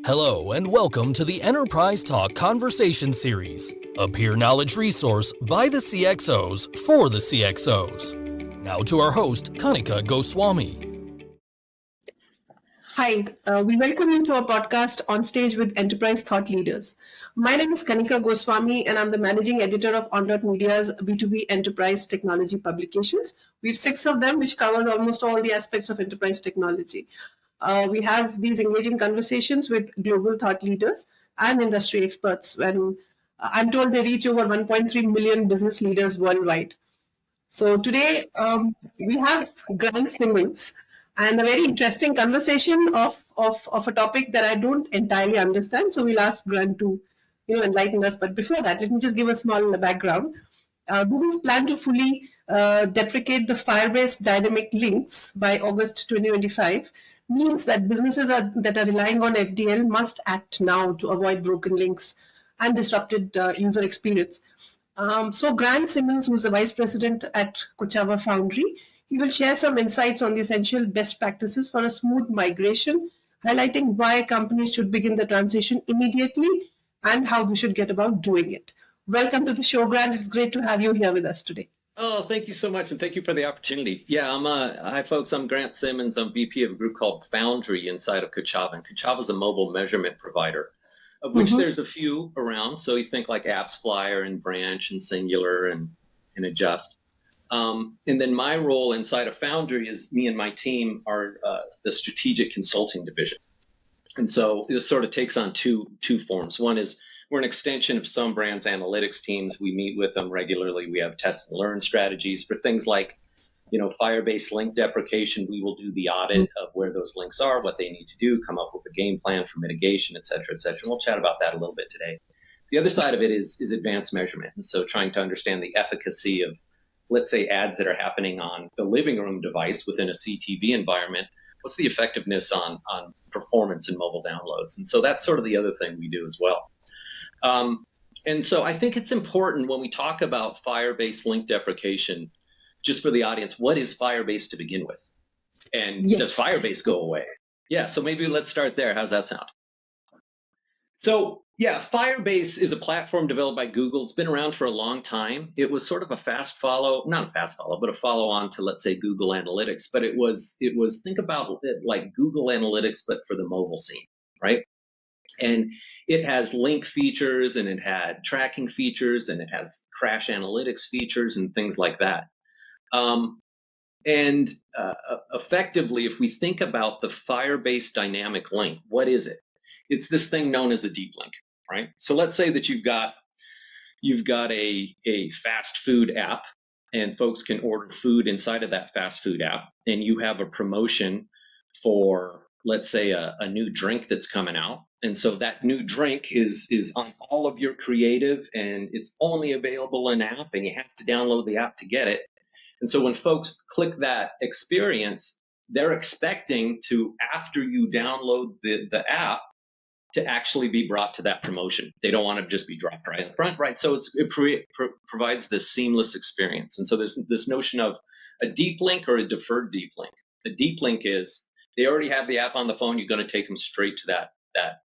Hello and welcome to the Enterprise Talk Conversation Series, a peer knowledge resource by the CXOs for the CXOs. Now to our host, Kanika Goswami. Hi, we welcome you to our podcast On Stage with Enterprise Thought Leaders. My name is Kanika Goswami and I'm the managing editor of On.Media's B2B enterprise technology publications. We have 6 of them which cover almost all the aspects of enterprise technology. We have these engaging conversations with global thought leaders and industry experts. And I'm told they reach over 1.3 million business leaders worldwide. So today we have Grant Simmons and a very interesting conversation of a topic that I don't entirely understand. So we'll ask Grant to enlighten us. But before that, let me just give a small background. Google's plan to fully deprecate the Firebase Dynamic Links by August 2025 means that businesses that are relying on FDL must act now to avoid broken links and disrupted user experience. So Grant Simmons, who's the vice president at Kochava Foundry, he will share some insights on the essential best practices for a smooth migration, highlighting why companies should begin the transition immediately and how we should get about doing it. Welcome to the show, Grant. It's great to have you here with us today. Oh, thank you so much, and thank you for the opportunity. Yeah, hi folks, I'm Grant Simmons. I'm VP of a group called Foundry inside of Kochava, and Kochava is a mobile measurement provider, of which there's a few around. So you think like AppsFlyer and Branch and Singular and Adjust. And then my role inside of Foundry is me and my team are the strategic consulting division. And so this sort of takes on two forms. One is we're an extension of some brands' analytics teams. We meet with them regularly. We have test and learn strategies for things like, Firebase link deprecation. We will do the audit of where those links are, what they need to do, come up with a game plan for mitigation, et cetera, et cetera. And we'll chat about that a little bit today. The other side of it is advanced measurement. And so trying to understand the efficacy of, let's say, ads that are happening on the living room device within a CTV environment. What's the effectiveness on performance and mobile downloads? And so that's sort of the other thing we do as well. And so I think it's important when we talk about Firebase link deprecation, just for the audience, what is Firebase to begin with? And does Firebase go away? Yeah, so maybe let's start there. How's that sound? So yeah, Firebase is a platform developed by Google. It's been around for a long time. It was sort of a not a fast follow, but a follow on to, let's say, Google Analytics. But it was think about it like Google Analytics, but for the mobile scene, right? And it has link features, and it had tracking features, and it has crash analytics features and things like that. Effectively, if we think about the Firebase Dynamic Link, what is it? It's this thing known as a deep link, right? So let's say that you've got a fast food app, and folks can order food inside of that fast food app, and you have a promotion for, let's say, a new drink that's coming out. And so that new drink is on all of your creative, and it's only available in app, and you have to download the app to get it. And so when folks click that experience, they're expecting to, after you download the app, to actually be brought to that promotion. They don't want to just be dropped right in front, right? So it provides this seamless experience. And so there's this notion of a deep link or a deferred deep link. A deep link is they already have the app on the phone. You're going to take them straight to that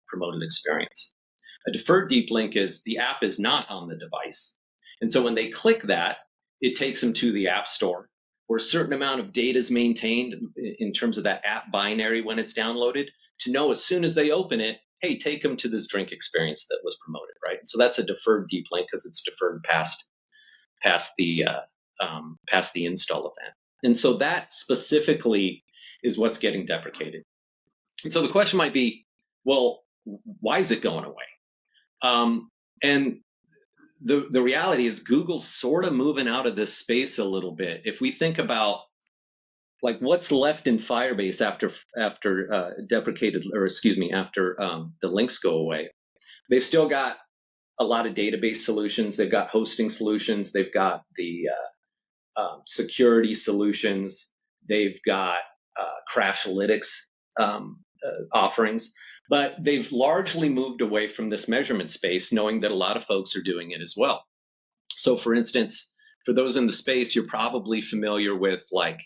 promoted experience. A deferred deep link is the app is not on the device. And so when they click that, it takes them to the app store where a certain amount of data is maintained in terms of that app binary when it's downloaded to know as soon as they open it, hey, take them to this drink experience that was promoted, right? So that's a deferred deep link because it's deferred past the install event. And so that specifically is what's getting deprecated. And so the question might be, well, why is it going away? And the reality is Google's sort of moving out of this space a little bit. If we think about like what's left in Firebase after the links go away, they've still got a lot of database solutions. They've got hosting solutions. They've got the security solutions. They've got Crashlytics offerings. But they've largely moved away from this measurement space, knowing that a lot of folks are doing it as well. So for instance, for those in the space, you're probably familiar with like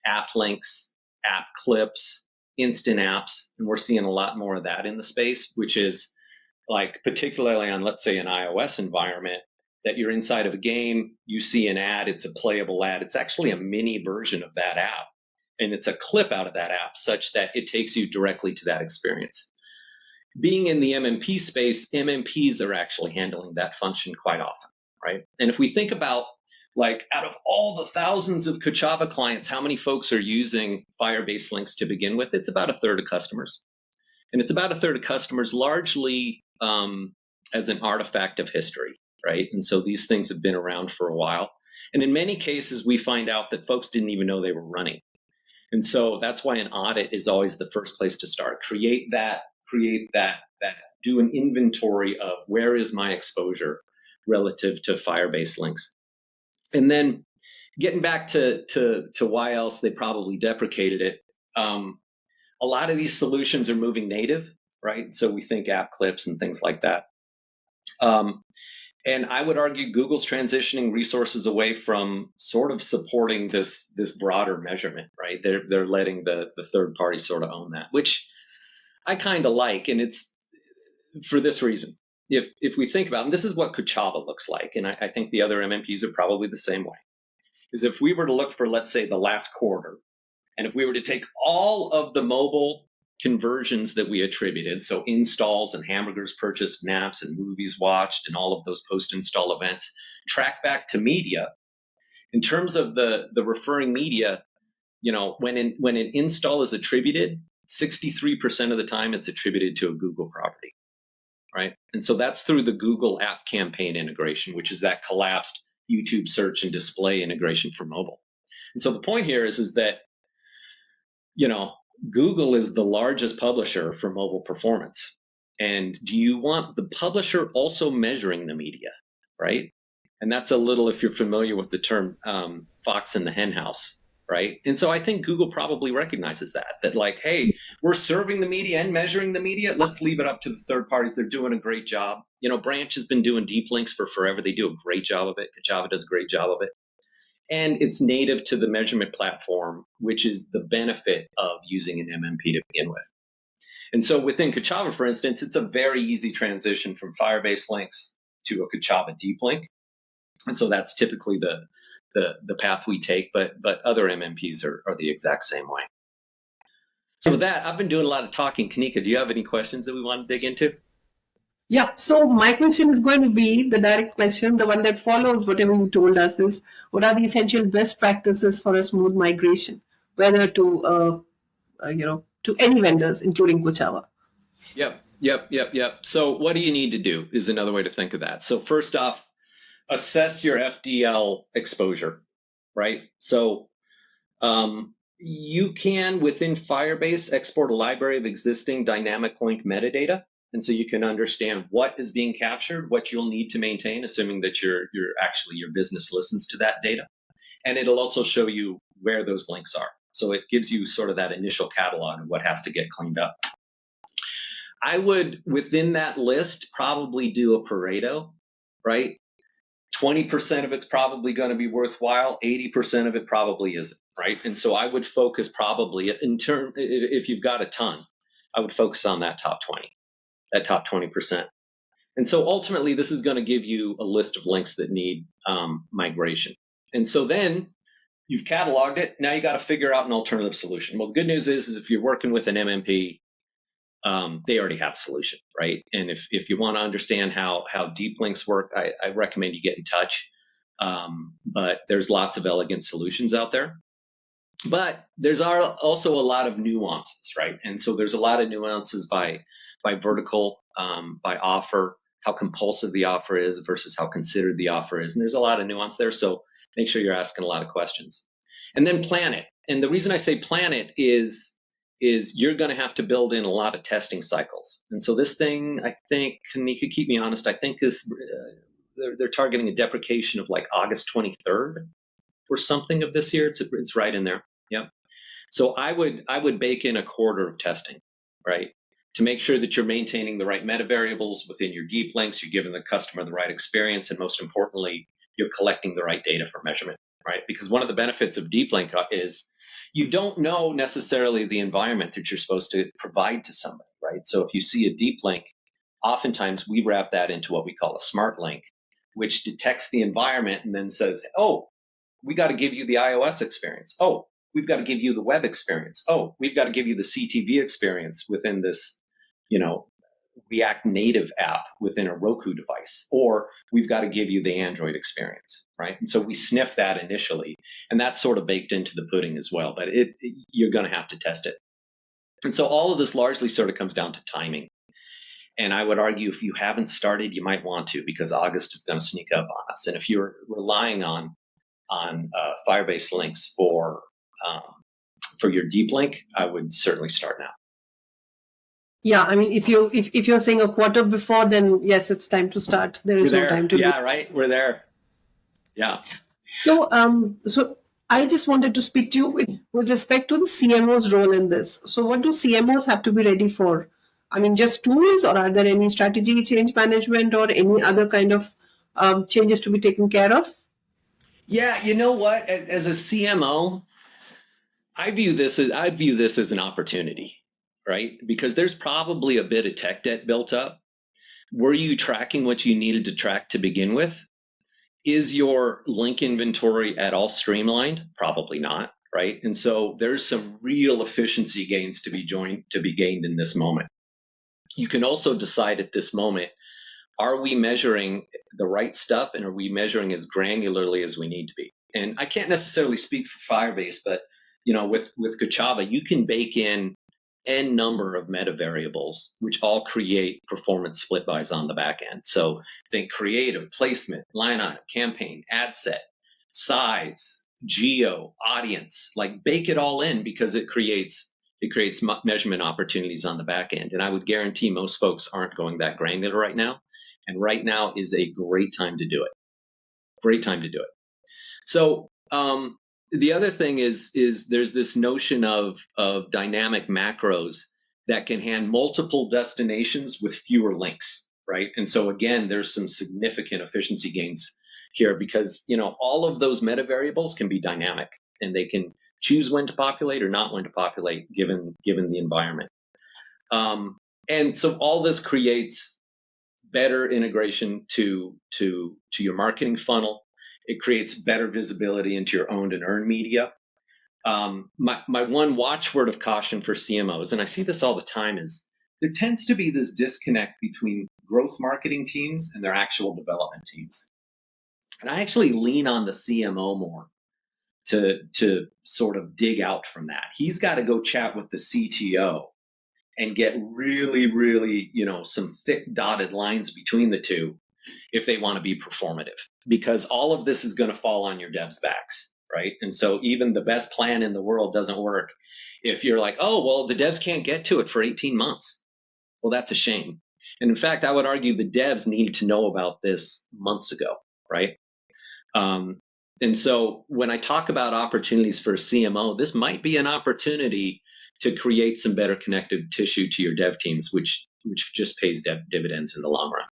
app links, app clips, instant apps, and we're seeing a lot more of that in the space, which is like particularly on, let's say, an iOS environment, that you're inside of a game, you see an ad, it's a playable ad. It's actually a mini version of that app, and it's a clip out of that app such that it takes you directly to that experience. Being in the MMP space, MMPs are actually handling that function quite often, right? And if we think about, like, out of all the thousands of Kochava clients, how many folks are using Firebase links to begin with? It's about a third of customers. And it's about a third of customers largely as an artifact of history, right? And so these things have been around for a while. And in many cases, we find out that folks didn't even know they were running. And so that's why an audit is always the first place to start. Create that, do an inventory of where is my exposure relative to Firebase links. And then getting back to why else they probably deprecated it. A lot of these solutions are moving native, right? So we think app clips and things like that. And I would argue Google's transitioning resources away from sort of supporting this broader measurement, right? They're letting the third party sort of own that, which I kind of like, and it's for this reason. If we think about, and this is what Kochava looks like, and I think the other MMPs are probably the same way, is if we were to look for, let's say, the last quarter, and if we were to take all of the mobile conversions that we attributed, so installs and hamburgers purchased, naps and movies watched, and all of those post-install events, track back to media, in terms of the referring media, when an install is attributed, 63% of the time it's attributed to a Google property, right? And so that's through the Google App Campaign integration, which is that collapsed YouTube search and display integration for mobile. And so the point here is that, Google is the largest publisher for mobile performance. And do you want the publisher also measuring the media, right? And that's a little, if you're familiar with the term fox in the hen house, right? And so I think Google probably recognizes that like, hey, we're serving the media and measuring the media. Let's leave it up to the third parties. They're doing a great job. Branch has been doing deep links for forever. They do a great job of it. Kochava does a great job of it. And it's native to the measurement platform, which is the benefit of using an MMP to begin with. And so within Kochava, for instance, it's a very easy transition from Firebase links to a Kochava deep link. And so that's typically the path we take, but other MMPs are the exact same way. So with that, I've been doing a lot of talking. Kanika, do you have any questions that we want to dig into? Yeah, so my question is going to be the direct question, the one that follows whatever you told us is, what are the essential best practices for a smooth migration, whether to, to any vendors, including Kochava? Yep. So what do you need to do is another way to think of that. So first off, assess your FDL exposure, right? So you can, within Firebase, export a library of existing dynamic link metadata. And so you can understand what is being captured, what you'll need to maintain, assuming that your business listens to that data. And it'll also show you where those links are. So it gives you sort of that initial catalog of what has to get cleaned up. I would, within that list, probably do a Pareto, right? 20% of it's probably going to be worthwhile. 80% of it probably isn't, right? And so I would focus probably if you've got a ton, I would focus on that top 20. That top 20%. And so ultimately, this is going to give you a list of links that need migration. And so then you've cataloged it. Now you got to figure out an alternative solution. Well, the good news is if you're working with an MMP, they already have a solution, right? And if you want to understand how deep links work, I recommend you get in touch. But there's lots of elegant solutions out there. But there's also a lot of nuances, right? And so there's a lot of nuances by vertical, by offer, how compulsive the offer is versus how considered the offer is. And there's a lot of nuance there. So make sure you're asking a lot of questions. And then plan it. And the reason I say plan it is you're going to have to build in a lot of testing cycles. And so this thing, I think, Kanika, keep me honest, I think they're targeting a deprecation of like August 23rd or something of this year. It's right in there. Yep. So I would bake in a quarter of testing, right? To make sure that you're maintaining the right meta variables within your deep links, you're giving the customer the right experience, and most importantly, you're collecting the right data for measurement, right? Because one of the benefits of deep link is you don't know necessarily the environment that you're supposed to provide to somebody, right? So if you see a deep link, oftentimes we wrap that into what we call a smart link, which detects the environment and then says, oh, we got to give you the iOS experience. Oh, we've got to give you the web experience. Oh, we've got to give you the CTV experience within this, React Native app within a Roku device, or we've got to give you the Android experience, right? And so we sniff that initially, and that's sort of baked into the pudding as well, but you're going to have to test it. And so all of this largely sort of comes down to timing. And I would argue if you haven't started, you might want to, because August is going to sneak up on us. And if you're relying on Firebase links for your deep link, I would certainly start now. Yeah, I mean, if you're saying a quarter before, then yes, it's time to start. There is no time to. Yeah, right. We're there. Yeah. So I just wanted to speak to you with respect to the CMO's role in this. So what do CMOs have to be ready for? I mean, just tools, or are there any strategy, change management, or any other kind of changes to be taken care of? Yeah, you know what? As a CMO, I view this as an opportunity, right? Because there's probably a bit of tech debt built up. Were you tracking what you needed to track to begin with? Is your link inventory at all streamlined? Probably not, right? And so there's some real efficiency gains to be gained in this moment. You can also decide at this moment, are we measuring the right stuff, and are we measuring as granularly as we need to be? And I can't necessarily speak for Firebase, but with Kochava, you can bake in n number of meta variables, which all create performance split buys on the back end. So think creative, placement, line item, campaign, ad set, size, geo, audience, like bake it all in, because it creates measurement opportunities on the back end. And I would guarantee most folks aren't going that granular right now. And right now is a great time to do it. Great time to do it. So the other thing is there's this notion of dynamic macros that can handle multiple destinations with fewer links, right? And so again, there's some significant efficiency gains here, because all of those meta variables can be dynamic, and they can choose when to populate or not when to populate given the environment. And so all this creates better integration to your marketing funnel. It creates better visibility into your owned and earned media. My one watchword of caution for CMOs, and I see this all the time, is there tends to be this disconnect between growth marketing teams and their actual development teams. And I actually lean on the CMO more to sort of dig out from that. He's got to go chat with the CTO and get really, really, some thick dotted lines between the two if they want to be performative, because all of this is going to fall on your devs' backs, right? And so even the best plan in the world doesn't work if you're like, oh, well, the devs can't get to it for 18 months. Well, that's a shame. And in fact, I would argue the devs needed to know about this months ago, right? And so when I talk about opportunities for a CMO, this might be an opportunity to create some better connective tissue to your dev teams, which just pays dividends in the long run.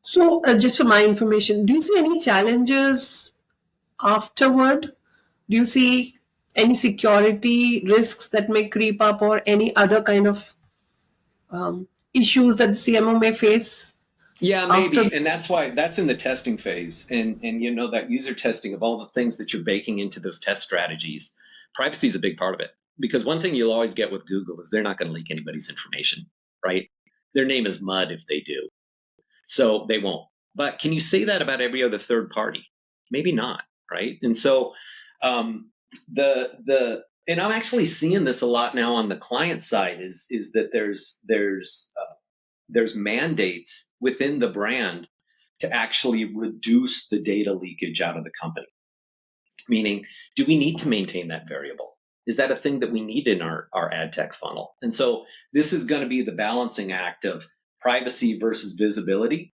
So just for my information, do you see any challenges afterward? Do you see any security risks that may creep up, or any other kind of issues that the CMO may face? Yeah, maybe. And that's why that's in the testing phase. And that user testing of all the things that you're baking into those test strategies. Privacy is a big part of it, because one thing you'll always get with Google is they're not going to leak anybody's information, right? Their name is mud if they do. So they won't. But can you say that about every other third party? Maybe not, right? And so and I'm actually seeing this a lot now on the client side is that there's mandates within the brand to actually reduce the data leakage out of the company. Meaning, do we need to maintain that variable? Is that a thing that we need in our ad tech funnel? And so this is going to be the balancing act of privacy versus visibility.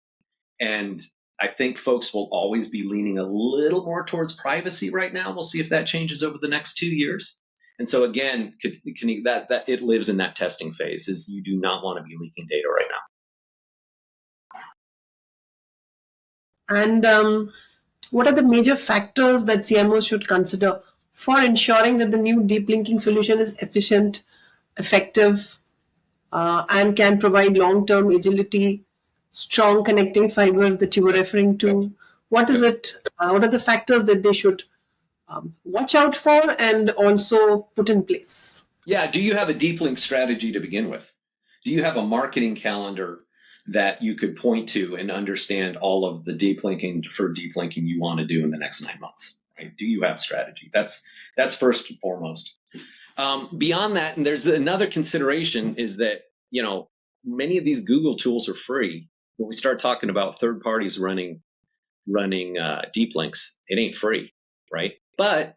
And I think folks will always be leaning a little more towards privacy right now. We'll see if that changes over the next 2 years. And so again, that it lives in that testing phase, is you do not want to be leaking data right now. And what are the major factors that CMOs should consider for ensuring that the new deep linking solution is efficient, effective, and can provide long-term agility, strong connecting fiber that you were referring to? What is it? What are the factors that they should watch out for and also put in place? Yeah. Do you have a deep link strategy to begin with? Do you have a marketing calendar that you could point to and understand all of the deep linking for deep linking you want to do in the next 9 months? Right? Do you have strategy? That's first and foremost. Beyond that, and there's another consideration is that, many of these Google tools are free. When we start talking about third parties running deep links, it ain't free, right? But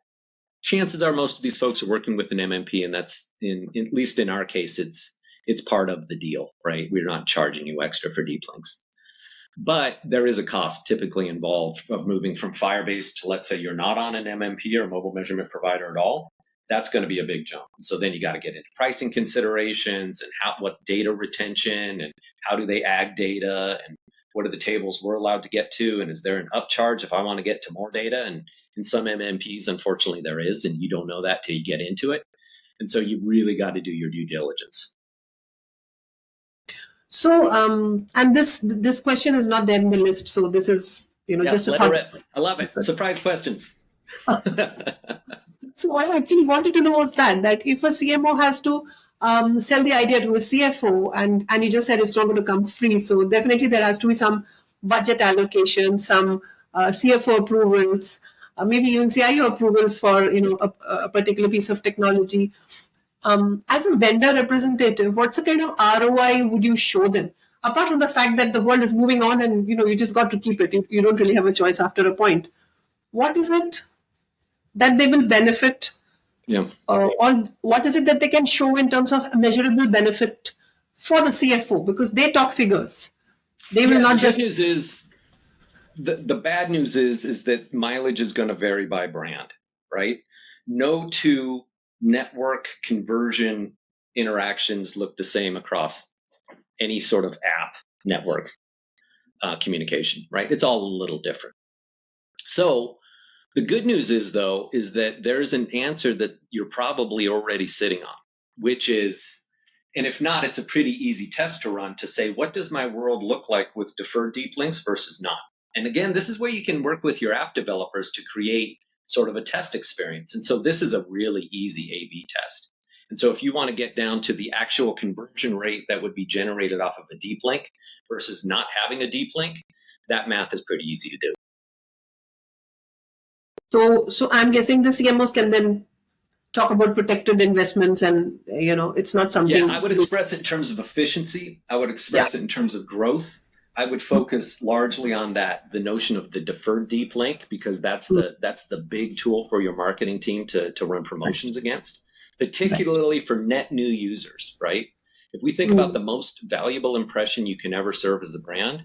chances are most of these folks are working with an MMP, and that's at least in our case, it's part of the deal, right? We're not charging you extra for deep links. But there is a cost typically involved of moving from Firebase to, let's say you're not on an MMP or a mobile measurement provider at all. That's going to be a big jump. So then you got to get into pricing considerations and what's data retention and how do they ag data and what are the tables we're allowed to get to, and is there an upcharge if I want to get to more data? And in some MMPs, unfortunately, there is, and you don't know that till you get into it. And so you really got to do your due diligence. So, and this question is not there in the list. So this is, just a thought. I love it. Surprise questions. So what I actually wanted to know was that if a CMO has to sell the idea to a CFO, and you just said it's not going to come free, so definitely there has to be some budget allocation, some CFO approvals, maybe even CIO approvals for a particular piece of technology. As a vendor representative, what's the kind of ROI would you show them? Apart from the fact that the world is moving on and you just got to keep it, you don't really have a choice after a point. What is it that they will benefit? Yeah. Or what is it that they can show in terms of a measurable benefit for the CFO? Because they talk figures. They will not just. The good news is, the bad news is that mileage is going to vary by brand, right? No two network conversion interactions look the same across any sort of app network communication, right? It's all a little different. So the good news is that there's an answer that you're probably already sitting on, which is, and if not, it's a pretty easy test to run to say, what does my world look like with deferred deep links versus not? And again, this is where you can work with your app developers to create sort of a test experience. And so this is a really easy A/B test. And so if you want to get down to the actual conversion rate that would be generated off of a deep link versus not having a deep link, that math is pretty easy to do. So I'm guessing the CMOs can then talk about protected investments, and it's not something. Yeah, I would express it in terms of efficiency. I would express it in terms of growth. I would focus largely on the notion of the deferred deep link, because that's the big tool for your marketing team to run promotions against, particularly for net new users, right? If we think about the most valuable impression you can ever serve as a brand,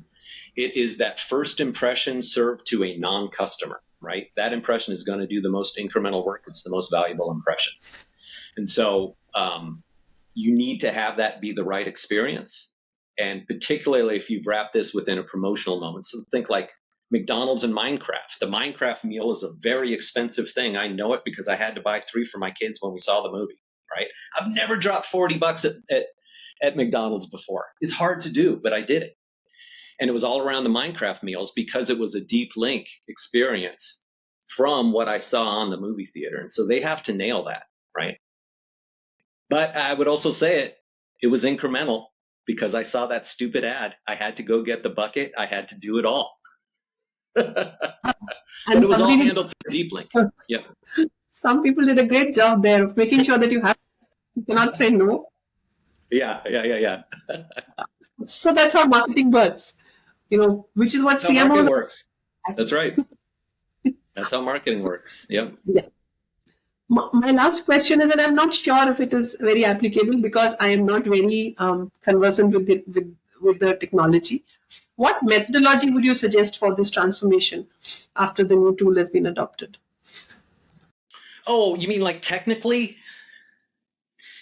it is that first impression served to a non-customer, right? That impression is going to do the most incremental work. It's the most valuable impression. And so you need to have that be the right experience. And particularly if you've wrapped this within a promotional moment. So think like McDonald's and Minecraft. The Minecraft meal is a very expensive thing. I know it because I had to buy 3 for my kids when we saw the movie, right? I've never dropped $40 at McDonald's before. It's hard to do, but I did it. And it was all around the Minecraft meals because it was a deep link experience from what I saw on the movie theater. And so they have to nail that, right? But I would also say it was incremental because I saw that stupid ad. I had to go get the bucket. I had to do it all. But it was all handled through deep link. Yeah. Some people did a great job there of making sure that you cannot say no. Yeah. So that's how marketing works, which is what CMO marketing works. That's right. That's how marketing works. Yep. Yeah. My last question is, and I'm not sure if it is very applicable because I am not very conversant with the technology. What methodology would you suggest for this transformation after the new tool has been adopted? Oh, you mean like technically?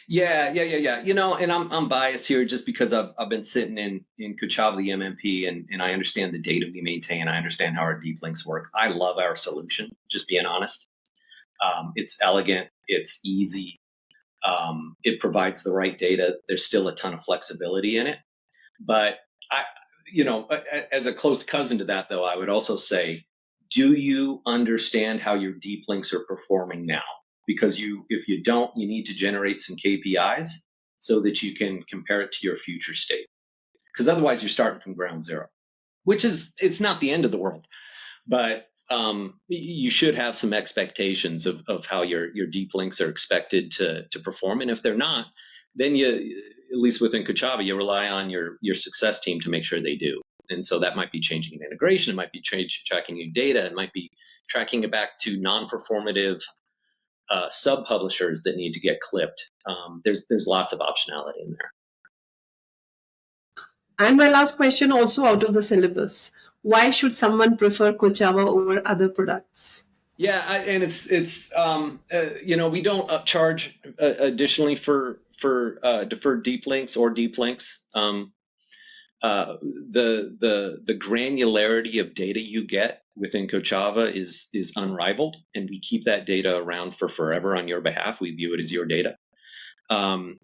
Yeah. And I'm biased here just because I've been sitting in Kochava, the MMP, and I understand the data we maintain. I understand how our deep links work. I love our solution, just being honest. It's elegant, it's easy, it provides the right data. There's still a ton of flexibility in it. But as a close cousin to that, though, I would also say, do you understand how your deep links are performing now? Because if you don't, you need to generate some KPIs so that you can compare it to your future state. Because otherwise, you're starting from ground zero, it's not the end of the world, but you should have some expectations of how your deep links are expected to perform. And if they're not, then at least within Kochava, you rely on your success team to make sure they do. And so that might be changing an integration, it might be tracking new data, it might be tracking it back to non-performative sub-publishers that need to get clipped. There's lots of optionality in there. And my last question, also out of the syllabus: why should someone prefer Kochava over other products? Yeah, and it's we don't upcharge additionally for deferred deep links or deep links. The granularity of data you get within Kochava is unrivaled, and we keep that data around for forever on your behalf. We view it as your data.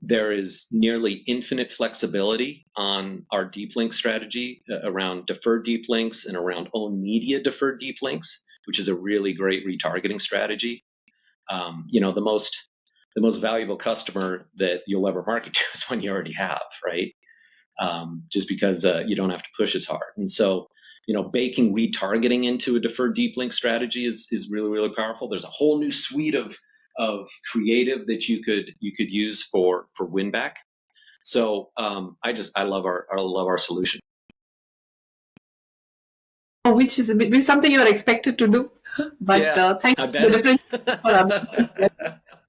There is nearly infinite flexibility on our deep link strategy around deferred deep links and around own media deferred deep links, which is a really great retargeting strategy. The most valuable customer that you'll ever market to is one you already have, right? Just because you don't have to push as hard. And so, baking retargeting into a deferred deep link strategy is really, really powerful. There's a whole new suite of creative that you could use for win back. So I love our solution. Which is something you're expected to do, but thank you for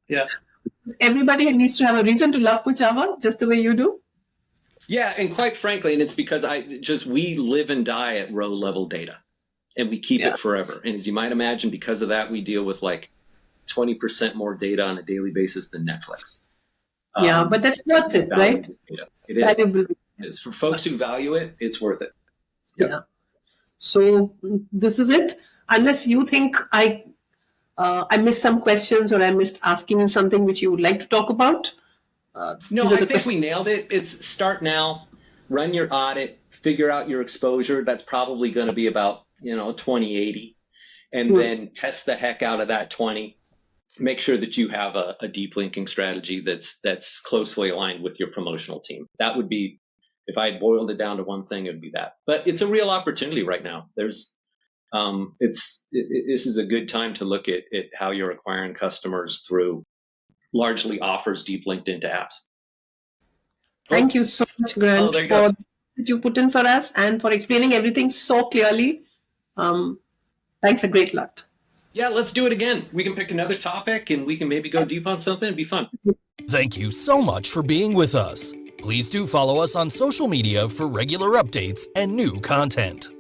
Yeah. Everybody needs to have a reason to love Kochava just the way you do. Yeah, and quite frankly, and it's because we live and die at row level data, and we keep it forever. And as you might imagine, because of that, we deal with like 20% more data on a daily basis than Netflix. But that's worth it, right? It is. For folks who value it, it's worth it. Yep. Yeah. So this is it. Unless you think I missed some questions, or I missed asking you something which you would like to talk about. No, I think we nailed it. It's start now, run your audit, figure out your exposure. That's probably going to be about 20/80, and then test the heck out of that 20. Make sure that you have a deep linking strategy that's closely aligned with your promotional team. That would be, if I had boiled it down to one thing, it would be that. But it's a real opportunity right now. This is a good time to look at how you're acquiring customers through largely offers deep linked into apps. Thank you so much, Grant, for that you put in for us and for explaining everything so clearly. Thanks a great lot. Yeah, let's do it again. We can pick another topic and we can maybe go deep on something. It'd be fun. Thank you so much for being with us. Please do follow us on social media for regular updates and new content.